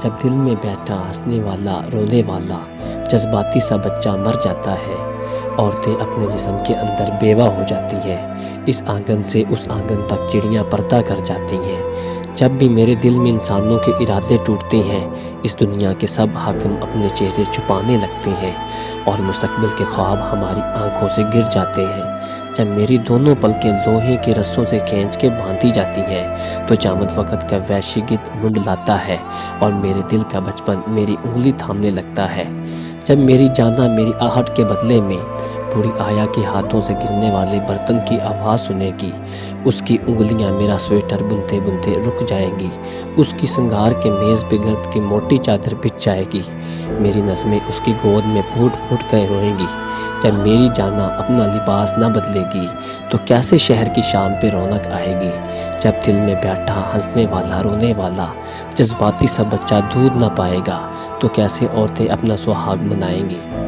जब दिल में बैठा हंसने वाला रोने वाला जज्बाती सा बच्चा मर जाता है, औरतें अपने जिस्म के अंदर बेवा हो जाती हैं। इस आंगन से उस आंगन तक चिड़ियाँ पर्दा कर जाती हैं। जब भी मेरे दिल में इंसानों के इरादे टूटते हैं, इस दुनिया के सब हाकिम अपने चेहरे छुपाने लगते हैं और मुस्तकबिल के ख्वाब हमारी आंखों से गिर जाते हैं। जब मेरी दोनों पलकें लोहे के रस्सों से खींच के बांधी जाती हैं, तो जामद वक़्त का वहशी गीत मुंडलाता है और मेरे दिल का बचपन मेरी उंगली थामने लगता है। जब मेरी जाना मेरी आहट के बदले में बूढ़ी आया के हाथों से गिरने वाले बर्तन की आवाज़ सुनेगी, उसकी उंगलियां मेरा स्वेटर बुनते बुनते रुक जाएंगी, उसकी श्रृंगार के मेज़ पे गर्द की मोटी चादर बिछ जाएगी, मेरी नज़में उसकी गोद में फूट फूट कर रोएंगी। जब मेरी जाना अपना लिबास न बदलेगी, तो कैसे शहर की शाम पे रौनक आएगी। जब दिल में बैठा हंसने वाला रोने वाला जज्बाती सा बच्चा दूध न पाएगा, तो कैसे औरतें अपना सुहाग मनाएंगी।